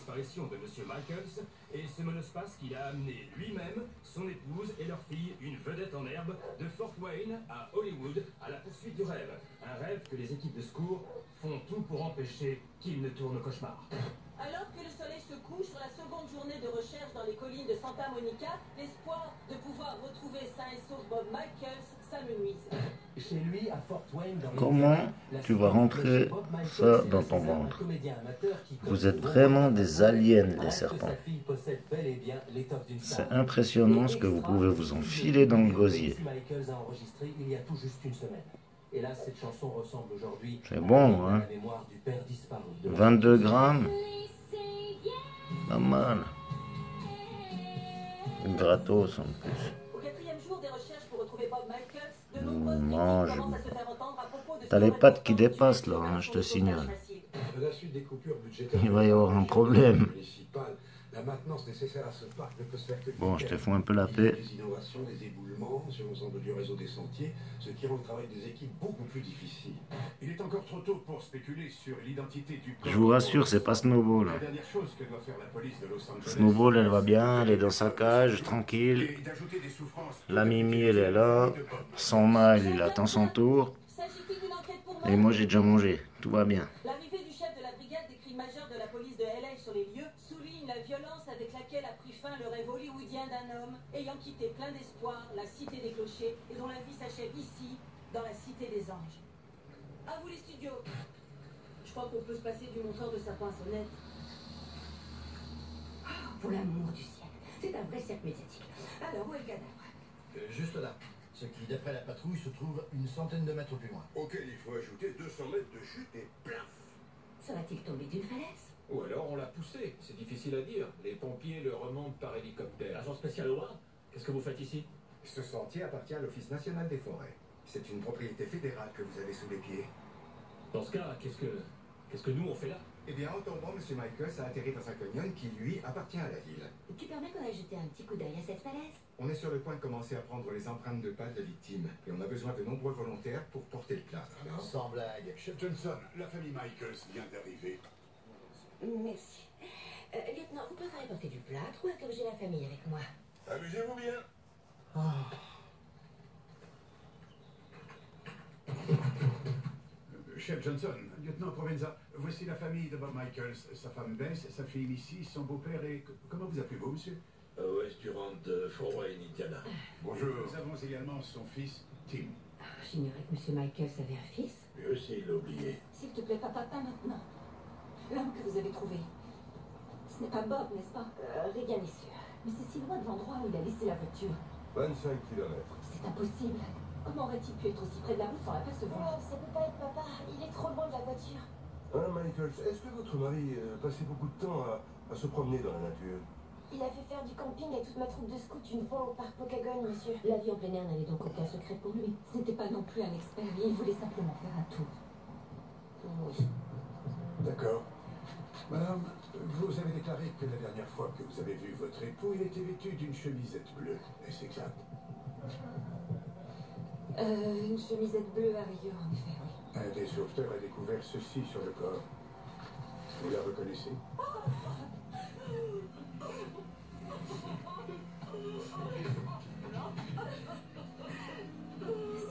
disparition de Monsieur Michaels et ce monospace qu'il a amené lui-même, son épouse et leur fille, une vedette en herbe, de Fort Wayne à Hollywood à la poursuite du rêve. Un rêve que les équipes de secours font tout pour empêcher qu'il ne tourne au cauchemar. Alors que le soleil se couche sur la seconde journée de recherche dans les collines de Santa Monica, l'espoir de pouvoir retrouver sain et sauf Bob Michaels s'amenuise. Chez lui, à Fort Wayne, dans Comment tu vas rentrer ça dans ton ventre? Vous êtes vraiment des aliens, les serpents. C'est impressionnant ce que vous pouvez vous enfiler dans le gosier. C'est bon, hein? 22 grammes? Pas mal. Gratos en plus. Au quatrième jour des recherches pour retrouver Bob Michaels, de nombreuses Mange. commencent à se faire entendre à propos de... T'as les pattes qui dépassent là, hein, je te signale. Il va y avoir un problème. La maintenance nécessaire à ce parc ne peut se faire que Bon, je te fous un peu la paix. des innovations, des éboulements sur l'ensemble du réseau des sentiers, ce qui rend le travail des équipes beaucoup plus difficile. Il est encore trop tôt pour spéculer sur l'identité du corps. Je vous rassure, c'est pas Snowball. La dernière chose que doit faire la police de Los Angeles. Snowball, elle va bien, elle est dans sa cage, tranquille. Et d'ajouter des souffrances. La Mimi, elle est là. Son mâle, il attend son tour. S'agit-il d'une enquête pour Et moi, j'ai déjà mangé. Tout va bien. L'arrivée du chef de la brigade des crimes majeurs de la police de LA sur les lieux souligne la violence avec laquelle a pris fin le rêve hollywoodien d'un homme ayant quitté plein d'espoir la cité des clochers et dont la vie s'achève ici, dans la cité des anges. À vous les studios. Je crois qu'on peut se passer du monteur de sapin sonnette. Pour l'amour du ciel, c'est un vrai cercle médiatique. Alors, où est le cadavre? Juste là. Ce qui, d'après la patrouille, se trouve une centaine de mètres plus loin. Auquel il faut ajouter 200 mètres de chute et plaf. Serait-il tombé d'une falaise? Ou alors on l'a poussé, c'est difficile à dire. Les pompiers le remontent par hélicoptère. Agent spécial au loin, qu'est-ce que vous faites ici? Ce sentier appartient à l'Office national des forêts. C'est une propriété fédérale que vous avez sous les pieds. Dans ce cas, qu'est-ce que nous on fait là? Eh bien, en tombant, M. Michaels a atterri dans un canyon qui, lui, appartient à la ville. Tu permets qu'on aille jeter un petit coup d'œil à cette falaise? On est sur le point de commencer à prendre les empreintes de pas de la victime. Et on a besoin de nombreux volontaires pour porter le plâtre. Alors, Sans blague. Chef Johnson, la famille Michaels vient d'arriver. Merci. Lieutenant, vous préférez porter du plâtre ou interroger la famille avec moi? Amusez-vous bien. Chef Johnson, lieutenant Provenza, voici la famille de Bob Michaels, sa femme Bess, sa fille Missy, son beau-père et... Comment vous appelez-vous, monsieur? West Durant de Fort Wayne, Indiana. Bonjour. Nous avons également son fils, Tim. J'ignorais que M. Michaels avait un fils. Lui aussi, il l'a oublié. S'il te plaît, papa, pas maintenant. L'homme que vous avez trouvé. Ce n'est pas Bob, n'est-ce pas? Rien n'est sûr. Mais c'est si loin de l'endroit où il a laissé la voiture. 25 km. C'est impossible. Comment aurait-il pu être aussi près de la route sans l'apercevoir? Ça peut pas être papa. Il est trop loin de la voiture. Hein, Michaels, est-ce que votre mari passait beaucoup de temps à se promener dans la nature? Il a fait faire du camping à toute ma troupe de scouts une fois au parc Pokagon, monsieur. La vie en plein air n'avait donc aucun secret pour lui. Ce n'était pas non plus un expert, il voulait simplement faire un tour. Oui. D'accord. Madame, vous avez déclaré que la dernière fois que vous avez vu votre époux, il était vêtu d'une chemisette bleue. Est-ce exact? Une chemisette bleue à rayures, en effet, oui. Un des sauveteurs a découvert ceci sur le corps. Vous la reconnaissez?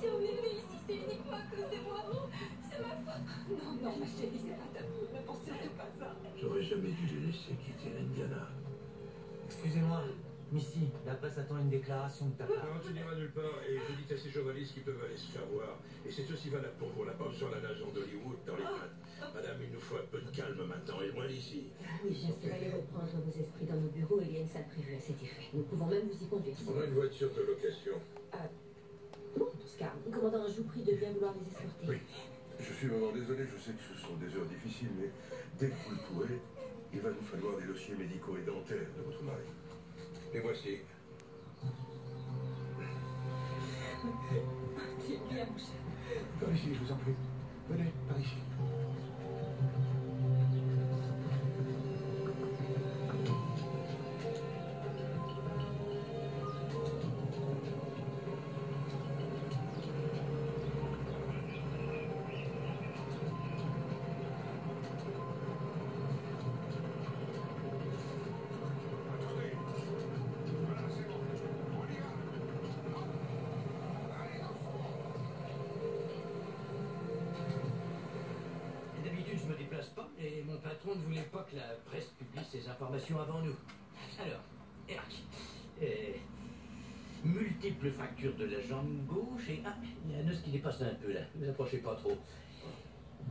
Si on est venu ici, c'est uniquement à cause de moi. C'est ma faute. Non, non, ma chérie, c'est pas ta faute. Ne pense surtout pas ça. J'aurais jamais dû les laisser quitter l'Indiana. Excusez-moi, Missy, la presse attend une déclaration de ta part. Non, tu n'iras nulle part et je dis à ces journalistes qui peuvent aller se faire voir. Et c'est aussi valable pour la pause sur la nage d'Hollywood dans les pattes. Madame, il nous faut un peu de calme maintenant et loin d'ici. Oui, bien sûr, allez reprendre vos esprits dans nos bureaux. Il y a une salle prévue à cet effet. Nous pouvons même vous y conduire. On a une voiture de location. Bon, en tout cas, commandant, je vous prie de bien vouloir les escorter. Oui. Je suis vraiment désolé, je sais que ce sont des heures difficiles, mais dès que vous le pourrez, il va nous falloir des dossiers médicaux et dentaires de votre mari. Les voici. Tu es bien, mon cher. Par ici, je vous en prie. Venez, par ici. passe pas et mon patron ne voulait pas que la presse publie ces informations avant nous. Alors, Herc, multiples fractures de la jambe gauche et il y a un os qui dépasse un peu là, ne vous approchez pas trop.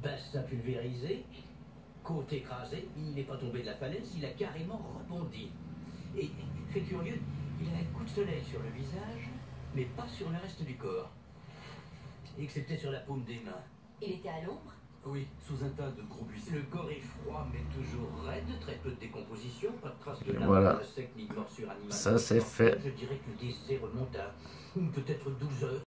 Bassin pulvérisé, côte écrasée, il n'est pas tombé de la falaise, il a carrément rebondi. Et, fait curieux, il a un coup de soleil sur le visage, mais pas sur le reste du corps. Excepté sur la paume des mains. Il était à l'ombre? Oui, sous un tas de gros buissons. Le corps est froid, mais toujours raide, très peu de décomposition, pas de traces de Voilà. larmes sec ni de morsure animale. Ça, c'est fait. Je dirais que le décès remonte à peut-être 12 heures.